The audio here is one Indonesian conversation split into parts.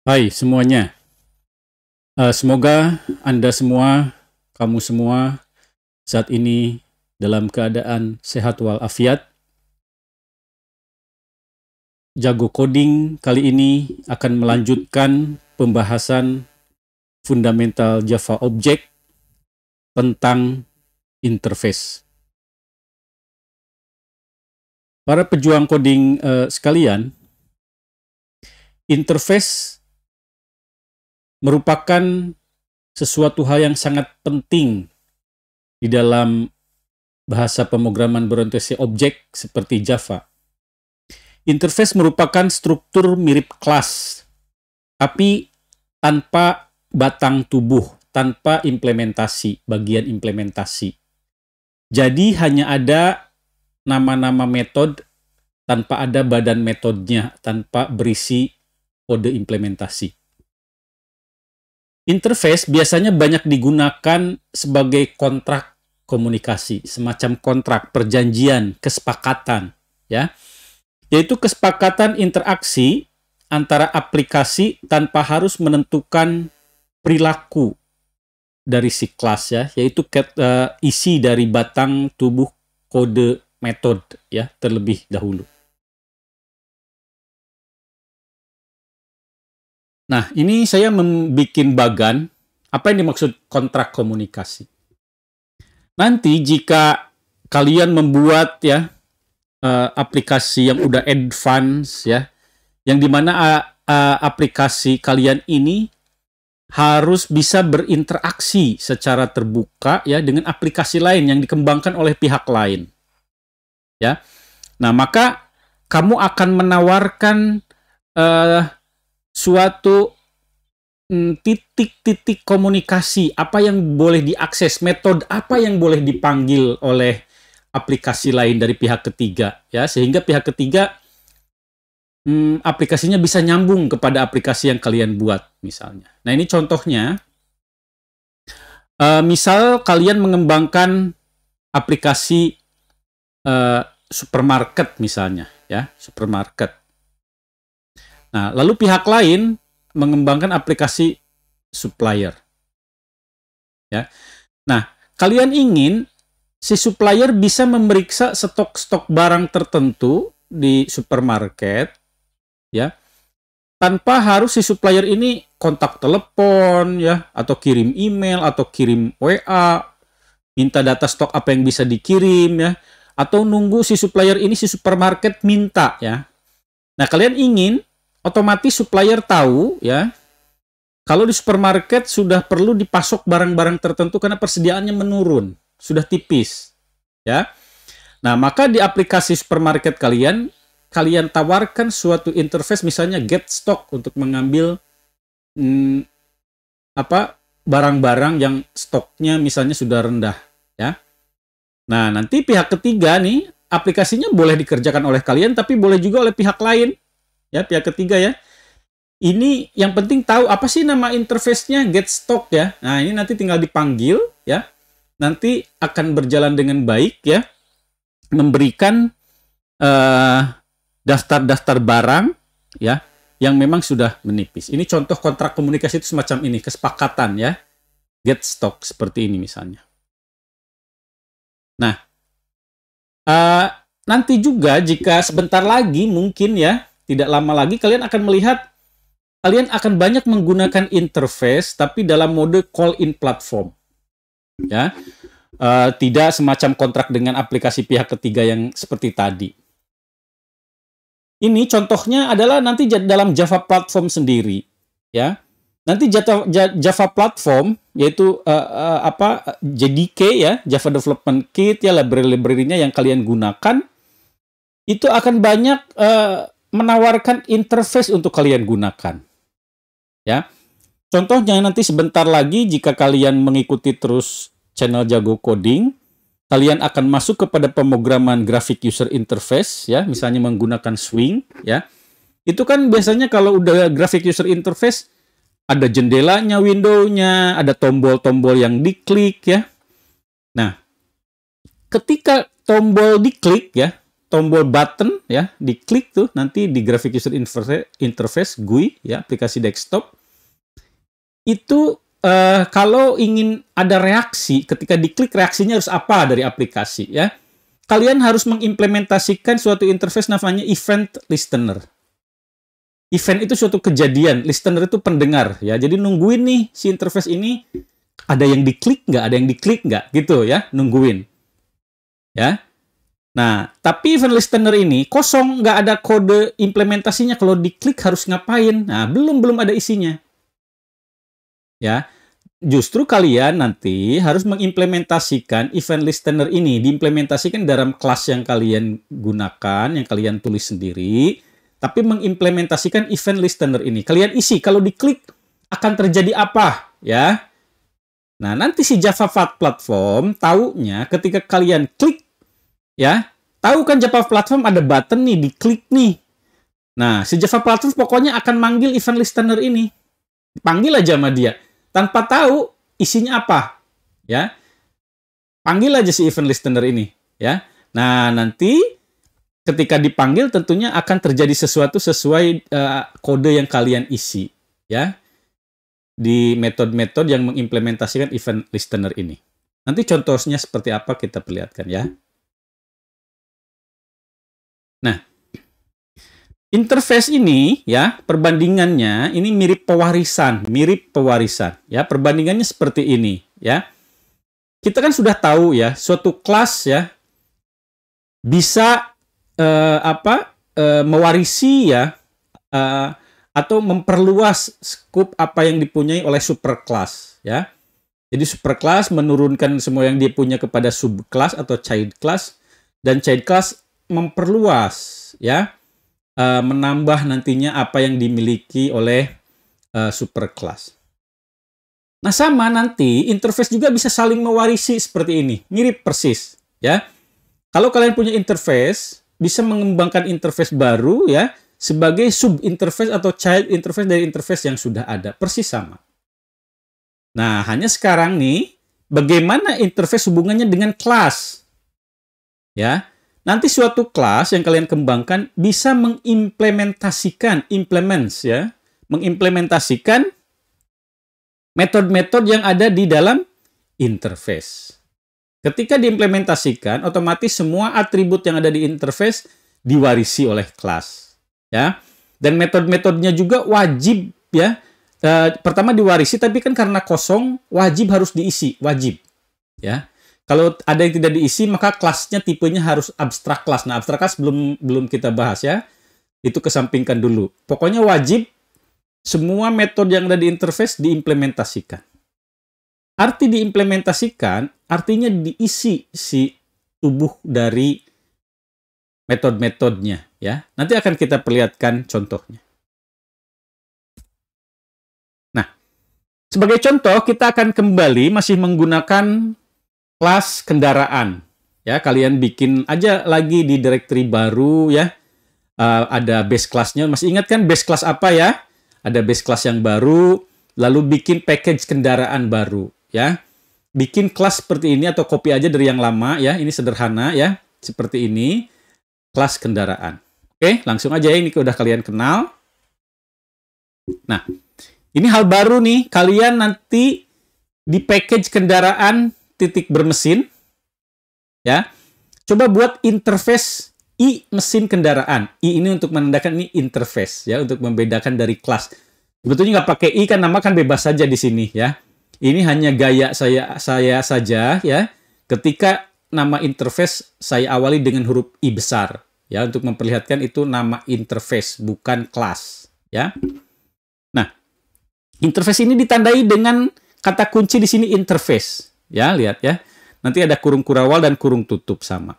Hai semuanya, semoga Anda semua, kamu semua saat ini dalam keadaan sehat walafiat. Jago Coding kali ini akan melanjutkan pembahasan fundamental Java Object tentang interface. Para pejuang coding sekalian, interface merupakan sesuatu hal yang sangat penting di dalam bahasa pemrograman berorientasi objek seperti Java. Interface merupakan struktur mirip kelas, tapi tanpa batang tubuh, tanpa implementasi, bagian implementasi. Jadi hanya ada nama-nama metode tanpa ada badan metodenya, tanpa berisi kode implementasi. Interface biasanya banyak digunakan sebagai kontrak komunikasi, semacam kontrak, perjanjian, kesepakatan, ya. Yaitu kesepakatan interaksi antara aplikasi tanpa harus menentukan perilaku dari si kelas, ya, yaitu isi dari batang tubuh kode metode, ya, terlebih dahulu. Nah, ini saya membuat bagan apa yang dimaksud kontrak komunikasi. Nanti jika kalian membuat, ya, aplikasi yang udah advance, ya, yang dimana aplikasi kalian ini harus bisa berinteraksi secara terbuka, ya, dengan aplikasi lain yang dikembangkan oleh pihak lain, ya. Nah, maka kamu akan menawarkan suatu titik-titik komunikasi, apa yang boleh diakses, metode apa yang boleh dipanggil oleh aplikasi lain dari pihak ketiga, ya, sehingga pihak ketiga aplikasinya bisa nyambung kepada aplikasi yang kalian buat, misalnya. Nah, ini contohnya. Misal kalian mengembangkan aplikasi supermarket, misalnya, ya, supermarket. Nah, lalu pihak lain mengembangkan aplikasi supplier, ya. Nah, kalian ingin si supplier bisa memeriksa stok-stok barang tertentu di supermarket, ya, tanpa harus si supplier ini kontak telepon, ya, atau kirim email, atau kirim WA, minta data stok apa yang bisa dikirim, ya, atau nunggu si supplier ini, si supermarket minta, ya. Nah, kalian ingin otomatis supplier tahu, ya, kalau di supermarket sudah perlu dipasok barang-barang tertentu karena persediaannya menurun, sudah tipis, ya. Nah, maka di aplikasi supermarket kalian tawarkan suatu interface, misalnya get stock, untuk mengambil barang-barang yang stoknya misalnya sudah rendah, ya. Nah, nanti pihak ketiga nih, aplikasinya boleh dikerjakan oleh kalian, tapi boleh juga oleh pihak lain, ya, pihak ketiga, ya. Ini yang penting tahu apa sih nama interface-nya, get stock, ya. Nah, ini nanti tinggal dipanggil, ya. Nanti akan berjalan dengan baik, ya, memberikan daftar-daftar barang, ya, yang memang sudah menipis. Ini contoh kontrak komunikasi itu semacam ini, kesepakatan, ya, get stock seperti ini misalnya. Nah, nanti juga jika sebentar lagi mungkin, ya, tidak lama lagi kalian akan melihat kalian akan banyak menggunakan interface tapi dalam mode call in platform, ya. Tidak semacam kontrak dengan aplikasi pihak ketiga yang seperti tadi. Ini contohnya adalah nanti dalam Java Platform sendiri, ya. Nanti Java Platform, yaitu JDK, ya, Java Development Kit, ya, library-nya yang kalian gunakan, itu akan banyak menawarkan interface untuk kalian gunakan, ya. Contohnya nanti sebentar lagi jika kalian mengikuti terus channel Jago Coding, kalian akan masuk kepada pemrograman graphic user interface, ya, misalnya menggunakan Swing, ya. Itu kan biasanya kalau udah graphic user interface ada jendelanya, window-nya, ada tombol-tombol yang diklik, ya. Nah, ketika tombol diklik, ya, tombol button ya, diklik tuh nanti di Graphic User Interface GUI ya, aplikasi desktop. Itu kalau ingin ada reaksi, ketika diklik reaksinya harus apa dari aplikasi ya. Kalian harus mengimplementasikan suatu interface namanya event listener. Event itu suatu kejadian, listener itu pendengar ya. Jadi nungguin nih si interface ini ada yang diklik nggak, ada yang diklik nggak gitu ya, nungguin. Ya. Nah, tapi event listener ini kosong, nggak ada kode implementasinya. Kalau diklik harus ngapain? Nah, belum ada isinya. Ya. Justru kalian nanti harus mengimplementasikan event listener ini, diimplementasikan dalam kelas yang kalian gunakan, yang kalian tulis sendiri, tapi mengimplementasikan event listener ini. Kalian isi, kalau diklik akan terjadi apa, ya. Nah, nanti si Java Platform taunya ketika kalian klik, ya, tahu kan Java Platform ada button nih, diklik nih. Nah, si Java Platform pokoknya akan manggil event listener ini. Panggil aja sama dia. Tanpa tahu isinya apa, ya. Panggil aja si event listener ini, ya. Nah, nanti ketika dipanggil tentunya akan terjadi sesuatu sesuai kode yang kalian isi, ya. Di metode-metode yang mengimplementasikan event listener ini. Nanti contohnya seperti apa kita perlihatkan, ya. Nah, interface ini ya, perbandingannya ini mirip pewarisan, ya. Perbandingannya seperti ini, ya. Kita kan sudah tahu ya, suatu kelas ya bisa mewarisi ya atau memperluas skup apa yang dipunyai oleh superclass, ya. Jadi superclass menurunkan semua yang dia punya kepada subclass atau child class, dan child class memperluas, ya. Menambah nantinya apa yang dimiliki oleh superclass. Nah, sama nanti interface juga bisa saling mewarisi seperti ini, mirip persis, ya. Kalau kalian punya interface, bisa mengembangkan interface baru ya sebagai sub interface atau child interface dari interface yang sudah ada, persis sama. Nah, hanya sekarang nih bagaimana interface hubungannya dengan kelas, ya. Nanti suatu kelas yang kalian kembangkan bisa mengimplementasikan, mengimplementasikan metode-metode yang ada di dalam interface. Ketika diimplementasikan, otomatis semua atribut yang ada di interface diwarisi oleh kelas, ya. Dan metode-metodenya juga wajib, ya. Pertama diwarisi, tapi kan karena kosong, wajib harus diisi, wajib, ya. Kalau ada yang tidak diisi, maka kelasnya tipenya harus abstrak kelas. Nah, abstrak kelas belum kita bahas ya. Itu kesampingkan dulu. Pokoknya wajib semua metode yang ada di interface diimplementasikan. Arti diimplementasikan, artinya diisi si tubuh dari metode-metodenya, ya. Nanti akan kita perlihatkan contohnya. Nah, sebagai contoh kita akan kembali masih menggunakan kelas kendaraan, ya. Kalian bikin aja lagi di directory baru, ya. Ada base class-nya. Masih ingat kan base class apa ya? Ada base class yang baru, lalu bikin package kendaraan baru, ya. Bikin kelas seperti ini atau copy aja dari yang lama, ya. Ini sederhana, ya. Seperti ini, kelas kendaraan. Oke, langsung aja ya. Ini udah kalian kenal. Nah, ini hal baru nih. Kalian nanti di package kendaraan titik bermesin, ya. Coba buat interface i mesin kendaraan. I ini untuk menandakan ini interface, ya, untuk membedakan dari kelas. Sebetulnya nggak pakai i kan, nama kan bebas saja di sini, ya. Ini hanya gaya saya saja, ya. Ketika nama interface saya awali dengan huruf i besar, ya, untuk memperlihatkan itu nama interface bukan kelas, ya. Nah, interface ini ditandai dengan kata kunci di sini interface. Ya, lihat ya. Nanti ada kurung kurawal dan kurung tutup sama.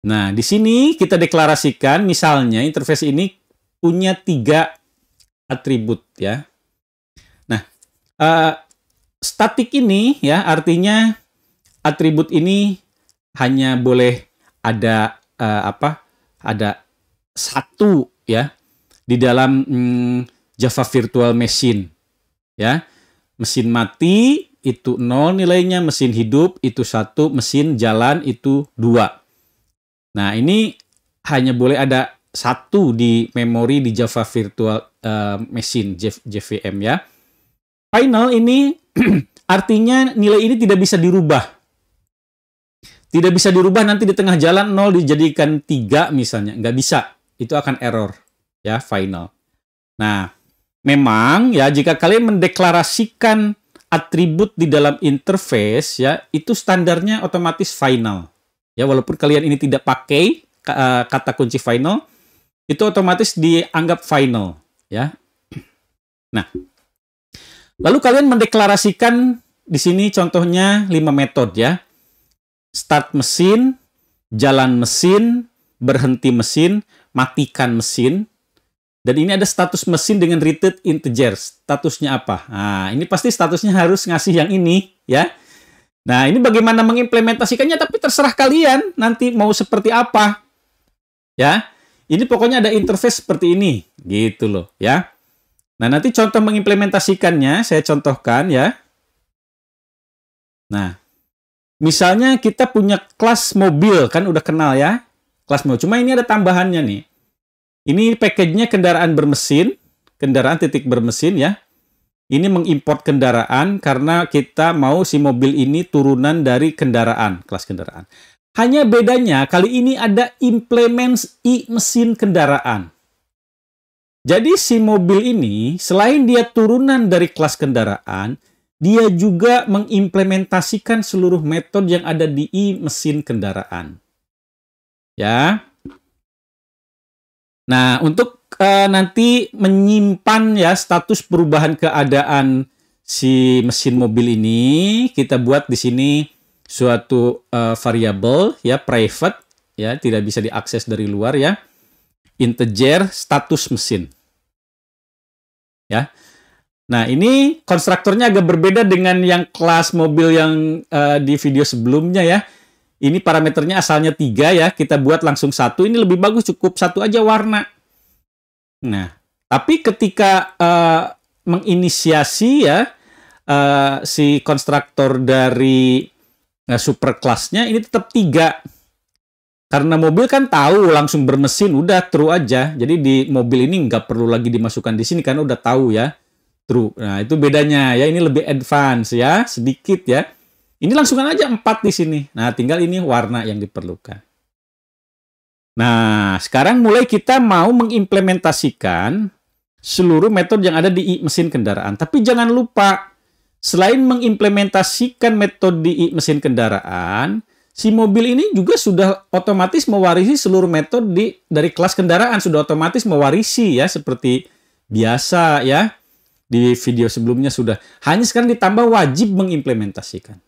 Nah, di sini kita deklarasikan misalnya interface ini punya 3 atribut, ya. Nah, statik ini ya artinya atribut ini hanya boleh ada ada satu, ya, di dalam Java Virtual Machine, ya. Mesin mati itu 0 nilainya, mesin hidup itu 1, mesin jalan itu 2. Nah, ini hanya boleh ada satu di memori di Java Virtual Machine, JVM ya. Final ini artinya nilai ini tidak bisa dirubah. Tidak bisa dirubah nanti di tengah jalan 0 dijadikan 3 misalnya. Nggak bisa. Itu akan error. Ya, final. Nah, memang ya jika kalian mendeklarasikan atribut di dalam interface ya, itu standarnya otomatis final. Ya, walaupun kalian ini tidak pakai kata kunci final, itu otomatis dianggap final, ya. Nah, lalu kalian mendeklarasikan di sini contohnya 5 metode ya. Start mesin, jalan mesin, berhenti mesin, matikan mesin. Dan ini ada status mesin dengan return integer. Statusnya apa? Nah, ini pasti statusnya harus ngasih yang ini, ya. Nah, ini bagaimana mengimplementasikannya, tapi terserah kalian nanti mau seperti apa. Ya. Ini pokoknya ada interface seperti ini, gitu loh, ya. Nah, nanti contoh mengimplementasikannya saya contohkan ya. Nah, misalnya kita punya kelas mobil, kan udah kenal ya, kelas mobil. Cuma ini ada tambahannya nih. Ini package-nya kendaraan bermesin, kendaraan titik bermesin ya. Ini mengimport kendaraan karena kita mau si mobil ini turunan dari kendaraan, kelas kendaraan. Hanya bedanya kali ini ada implements mesin kendaraan. Jadi si mobil ini selain dia turunan dari kelas kendaraan, dia juga mengimplementasikan seluruh metode yang ada di mesin kendaraan. Ya. Nah, untuk nanti menyimpan ya status perubahan keadaan si mesin mobil ini, kita buat di sini suatu variabel ya, private ya, tidak bisa diakses dari luar ya. Integer status mesin. Ya. Nah, ini konstruktornya agak berbeda dengan yang kelas mobil yang di video sebelumnya ya. Ini parameternya asalnya 3 ya, kita buat langsung 1. Ini lebih bagus, cukup 1 aja warna. Nah, tapi ketika menginisiasi ya si konstruktor dari superclass-nya ini tetap 3. Karena mobil kan tahu langsung bermesin, udah true aja. Jadi di mobil ini nggak perlu lagi dimasukkan di sini karena udah tahu ya, true. Nah, itu bedanya ya, ini lebih advance ya, sedikit ya. Ini langsung aja 4 di sini. Nah, tinggal ini warna yang diperlukan. Nah, sekarang mulai kita mau mengimplementasikan seluruh metode yang ada di mesin kendaraan. Tapi jangan lupa, selain mengimplementasikan metode di mesin kendaraan, si mobil ini juga sudah otomatis mewarisi seluruh metode dari kelas kendaraan. Sudah otomatis mewarisi ya, seperti biasa ya. Di video sebelumnya sudah. Hanya sekarang ditambah wajib mengimplementasikan.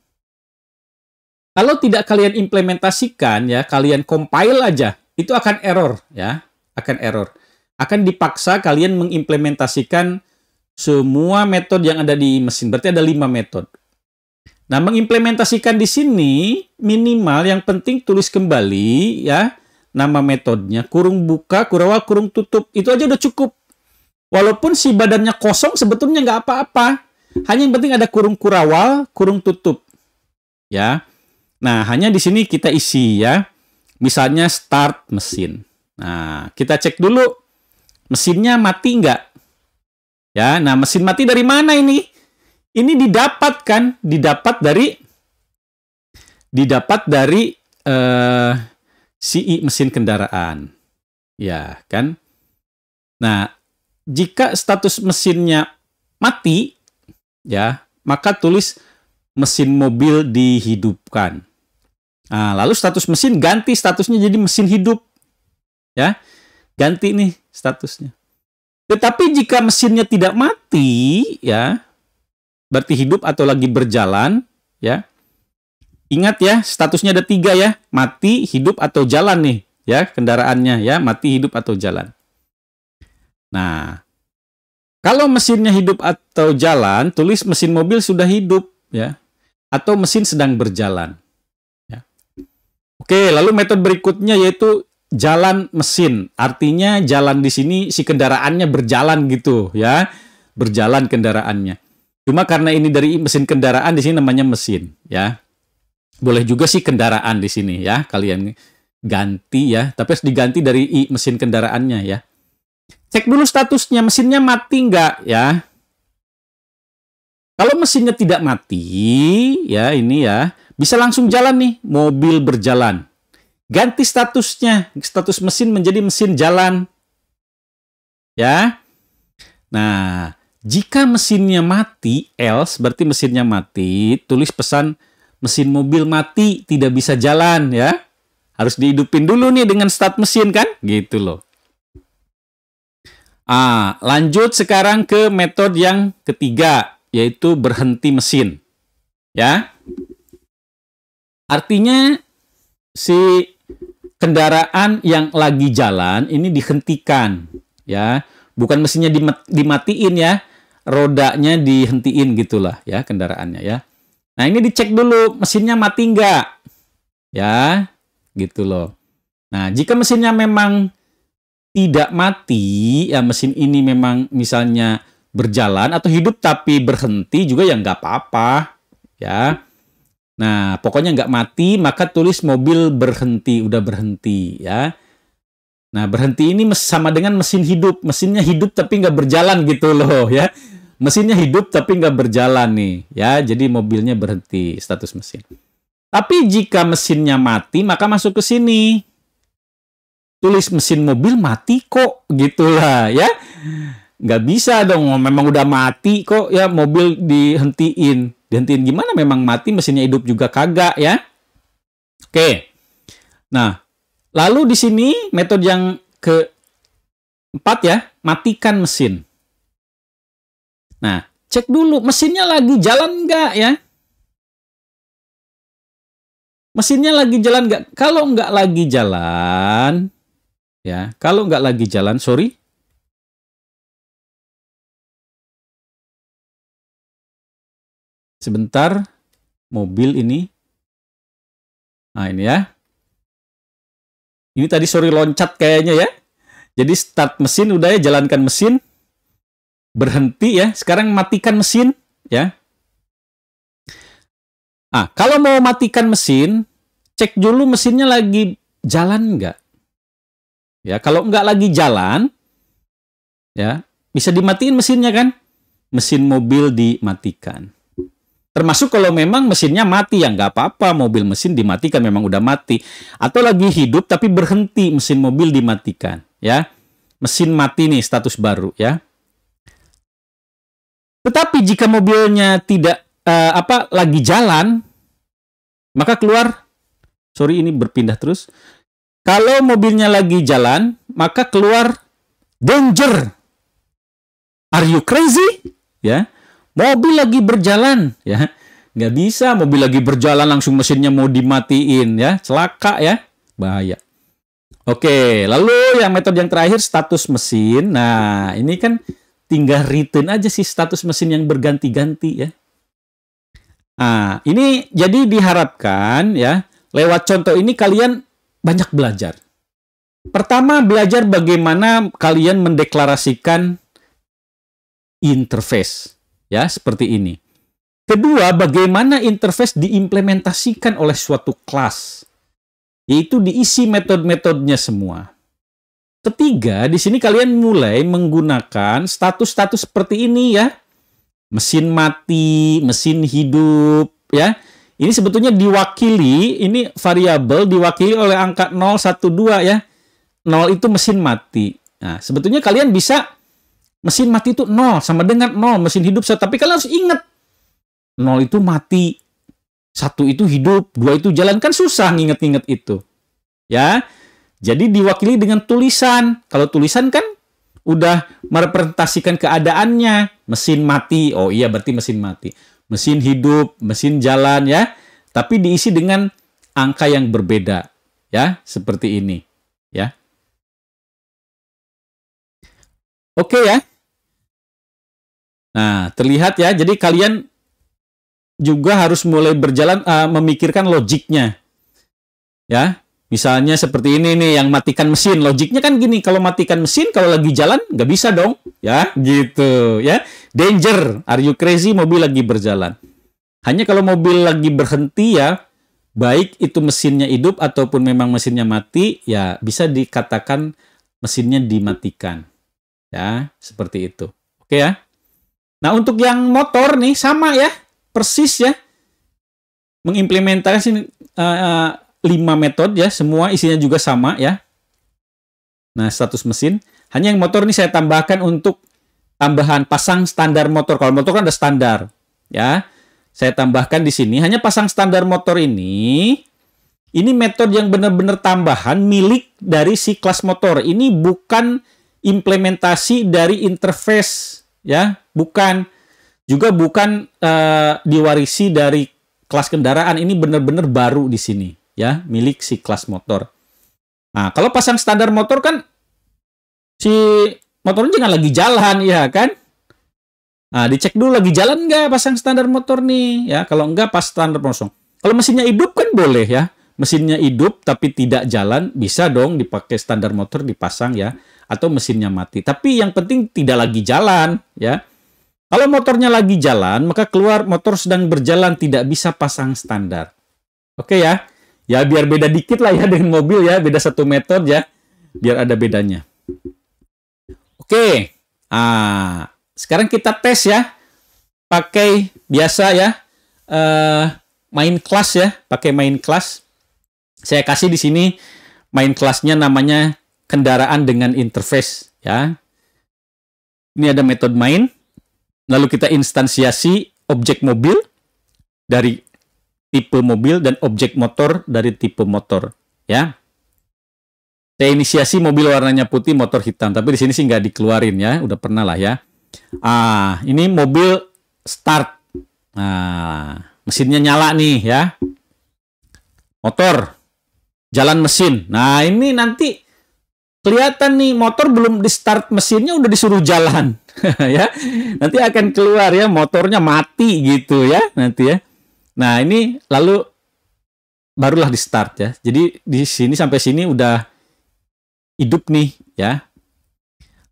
Kalau tidak kalian implementasikan ya, kalian compile aja, itu akan error ya, akan error. Akan dipaksa kalian mengimplementasikan semua metode yang ada di mesin. Berarti ada 5 metode. Nah, mengimplementasikan di sini minimal yang penting tulis kembali ya nama metodenya, kurung buka, kurung awal, kurung tutup. Itu aja udah cukup. Walaupun si badannya kosong sebetulnya nggak apa-apa. Hanya yang penting ada kurung kurawal, kurung tutup. Ya. Nah, hanya di sini kita isi ya. Misalnya start mesin. Nah, kita cek dulu mesinnya mati nggak? Ya, nah mesin mati dari mana ini? Ini didapat dari CI mesin kendaraan. Ya, kan? Nah, jika status mesinnya mati, ya, maka tulis mesin mobil dihidupkan. Nah, lalu status mesin ganti statusnya jadi mesin hidup. Ya. Ganti nih statusnya. Tetapi jika mesinnya tidak mati, ya, berarti hidup atau lagi berjalan, ya. Ingat ya, statusnya ada 3 ya, mati, hidup atau jalan nih, ya, kendaraannya ya, mati, hidup atau jalan. Nah, kalau mesinnya hidup atau jalan, tulis mesin mobil sudah hidup, ya, atau mesin sedang berjalan. Ya. Oke, lalu metode berikutnya yaitu jalan mesin. Artinya jalan di sini si kendaraannya berjalan gitu, ya, berjalan kendaraannya. Cuma karena ini dari mesin kendaraan di sini namanya mesin, ya. Boleh juga sih kendaraan di sini ya, kalian ganti ya, tapi harus diganti dari mesin kendaraannya ya. Cek dulu statusnya, mesinnya mati nggak ya. Kalau mesinnya tidak mati, ya ini ya, bisa langsung jalan nih, mobil berjalan. Ganti statusnya, status mesin menjadi mesin jalan. Ya. Nah, jika mesinnya mati, else berarti mesinnya mati, tulis pesan mesin mobil mati, tidak bisa jalan ya. Harus dihidupin dulu nih dengan start mesin kan? Gitu loh. Lanjut sekarang ke metode yang ketiga, yaitu berhenti mesin. Ya. Artinya si kendaraan yang lagi jalan ini dihentikan, ya. Bukan mesinnya dimatiin ya, rodanya dihentiin gitulah ya kendaraannya ya. Nah, ini dicek dulu mesinnya mati nggak? Ya, gitu loh. Nah, jika mesinnya memang tidak mati, ya mesin ini memang misalnya berjalan atau hidup tapi berhenti juga ya nggak apa-apa, ya. Nah, pokoknya nggak mati, maka tulis mobil berhenti, udah berhenti, ya. Nah, berhenti ini sama dengan mesin hidup, mesinnya hidup tapi nggak berjalan gitu loh, ya. Mesinnya hidup tapi nggak berjalan nih, ya. Jadi mobilnya berhenti, status mesin. Tapi jika mesinnya mati, maka masuk ke sini. Tulis mesin mobil mati kok, gitulah ya. Nggak bisa dong, memang udah mati kok ya mobil dihentiin. Dihentiin gimana? Memang mati, mesinnya hidup juga kagak ya. Oke. Nah, lalu di sini metode yang keempat ya, matikan mesin. Nah, cek dulu mesinnya lagi jalan nggak ya. Mesinnya lagi jalan nggak? Kalau nggak lagi jalan, ya, kalau nggak lagi jalan, sorry. Sebentar, mobil ini. Nah, ini ya. Ini tadi sorry loncat kayaknya ya. Jadi start mesin, udah ya, jalankan mesin. Berhenti ya, sekarang matikan mesin ya. Kalau mau matikan mesin, cek dulu mesinnya lagi jalan nggak. Ya, kalau nggak lagi jalan, ya bisa dimatiin mesinnya kan? Mesin mobil dimatikan. Termasuk kalau memang mesinnya mati, ya nggak apa-apa, mobil mesin dimatikan, memang udah mati. Atau lagi hidup tapi berhenti, mesin mobil dimatikan. Ya, mesin mati nih, status baru ya. Tetapi jika mobilnya tidak lagi jalan, maka keluar. Sorry, ini berpindah terus. Kalau mobilnya lagi jalan, maka keluar danger. Are you crazy? Ya, mobil lagi berjalan, ya. Nggak bisa, mobil lagi berjalan langsung mesinnya mau dimatiin, ya. Celaka, ya. Bahaya. Oke, lalu yang metode yang terakhir, status mesin. Nah, ini kan tinggal return aja sih status mesin yang berganti-ganti, ya. Nah, ini jadi diharapkan, ya, lewat contoh ini kalian banyak belajar. Pertama, belajar bagaimana kalian mendeklarasikan interface. Ya, seperti ini. Kedua, bagaimana interface diimplementasikan oleh suatu kelas. Yaitu diisi metode-metodenya semua. Ketiga, di sini kalian mulai menggunakan status-status seperti ini ya. Mesin mati, mesin hidup, ya. Ini sebetulnya diwakili, ini variabel diwakili oleh angka 0, 1, 2 ya. 0 itu mesin mati. Nah, sebetulnya kalian bisa mesin mati itu 0 sama dengan 0, mesin hidup 1. Tapi kalian harus ingat, 0 itu mati, 1 itu hidup, 2 itu jalan. Kan susah nginget-nginget itu. Ya, jadi diwakili dengan tulisan. Kalau tulisan kan udah merepresentasikan keadaannya. Mesin mati, oh iya berarti mesin mati. Mesin hidup, mesin jalan ya. Tapi diisi dengan angka yang berbeda. Ya, seperti ini. Ya. Oke ya. Nah, terlihat ya. Jadi kalian juga harus mulai berjalan memikirkan logiknya. Ya. Misalnya seperti ini nih, yang matikan mesin. Logiknya kan gini, kalau matikan mesin, kalau lagi jalan, nggak bisa dong. Ya, gitu. Ya, danger. Are you crazy? Mobil lagi berjalan. Hanya kalau mobil lagi berhenti ya, baik itu mesinnya hidup ataupun memang mesinnya mati, ya bisa dikatakan mesinnya dimatikan. Ya, seperti itu. Oke ya. Nah, untuk yang motor nih sama ya, persis ya. Mengimplementasi 5 metode ya, semua isinya juga sama ya. Nah, status mesin. Hanya yang motor ini saya tambahkan untuk tambahan pasang standar motor. Kalau motor kan ada standar ya. Saya tambahkan di sini hanya pasang standar motor ini. Ini metode yang benar-benar tambahan milik dari si kelas motor. Ini bukan implementasi dari interface ya, bukan juga bukan diwarisi dari kelas kendaraan. Ini benar-benar baru di sini ya, milik si kelas motor. Nah, kalau pasang standar motor kan si motornya jangan lagi jalan ya kan. Nah, dicek dulu lagi jalan nggak pasang standar motor nih ya. Kalau nggak pas standar kosong. Kalau mesinnya hidup kan boleh ya. Mesinnya hidup tapi tidak jalan, bisa dong dipakai standar motor dipasang ya. Atau mesinnya mati. Tapi yang penting tidak lagi jalan ya. Kalau motornya lagi jalan, maka keluar motor sedang berjalan, tidak bisa pasang standar. Oke ya. Ya biar beda dikit lah ya dengan mobil ya. Beda 1 metode ya. Biar ada bedanya. Oke. Sekarang kita tes ya. Pakai biasa ya. Main kelas ya. Pakai main kelas. Saya kasih di sini main kelasnya namanya kendaraan dengan interface ya. Ini ada metode main. Lalu kita instansiasi objek mobil dari tipe mobil dan objek motor dari tipe motor ya. Saya inisiasi mobil warnanya putih, motor hitam. Tapi di sini sih nggak dikeluarin ya. Udah pernah lah ya. Ini mobil start. Mesinnya nyala nih ya. Motor. Jalan mesin. Nah, ini nanti kelihatan nih motor belum di start mesinnya udah disuruh jalan. Ya. Nanti akan keluar ya motornya mati gitu ya nanti ya. Nah, ini lalu barulah di start ya. Jadi di sini sampai sini udah hidup nih ya.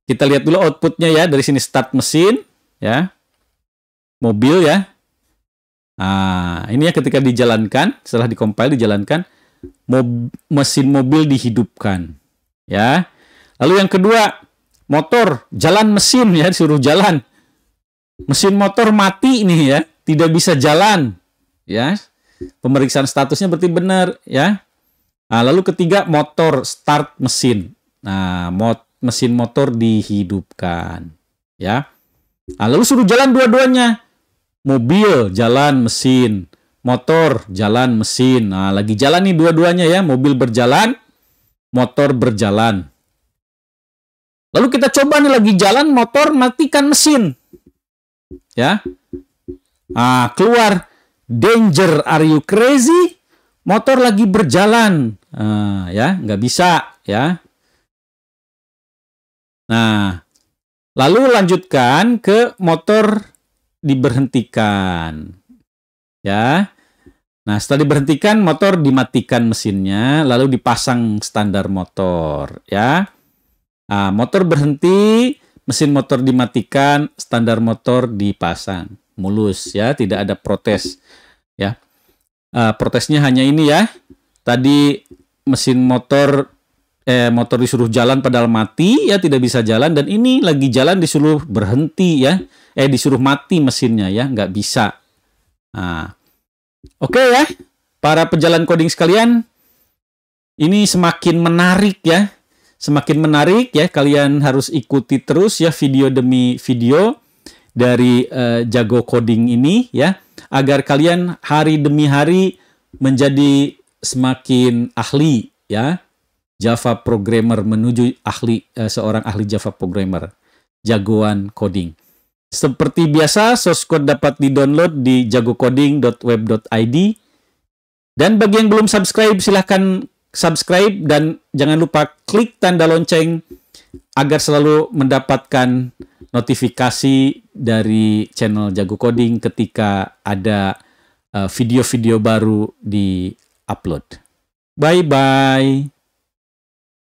Kita lihat dulu outputnya ya. Dari sini start mesin ya. Mobil ya. Ini ya ketika dijalankan, setelah dikompil dijalankan, mesin mobil dihidupkan ya. Lalu yang kedua, motor jalan mesin ya, disuruh jalan. Mesin motor mati nih ya, tidak bisa jalan ya. Pemeriksaan statusnya berarti benar ya. Lalu ketiga, motor start mesin. Nah, mesin motor dihidupkan ya. Lalu suruh jalan dua-duanya. Mobil jalan mesin, motor jalan mesin. Nah, lagi jalan nih dua-duanya ya, mobil berjalan, motor berjalan. Lalu kita coba nih lagi jalan, motor matikan mesin. Ya. Keluar danger, are you crazy? Motor lagi berjalan. Ya, nggak bisa ya. Nah, lalu lanjutkan ke motor diberhentikan. Ya. Nah, setelah diberhentikan, motor dimatikan mesinnya, lalu dipasang standar motor. Ya. Motor berhenti, mesin motor dimatikan, standar motor dipasang. Mulus ya, tidak ada protes. Ya. Protesnya hanya ini ya. Tadi mesin motor disuruh jalan padahal mati ya, tidak bisa jalan, dan ini lagi jalan disuruh berhenti ya. Disuruh mati mesinnya ya, nggak bisa. Oke ya, para pejalan coding sekalian, ini semakin menarik ya. Semakin menarik ya, kalian harus ikuti terus ya video demi video dari Jago Coding ini ya, agar kalian hari demi hari menjadi semakin ahli ya. Java programmer menuju seorang ahli Java programmer, jagoan coding. Seperti biasa, source code dapat di-download di jagocoding.web.id. Dan bagi yang belum subscribe, silahkan subscribe dan jangan lupa klik tanda lonceng agar selalu mendapatkan notifikasi dari channel Jago Coding ketika ada video-video baru di-upload. Bye-bye.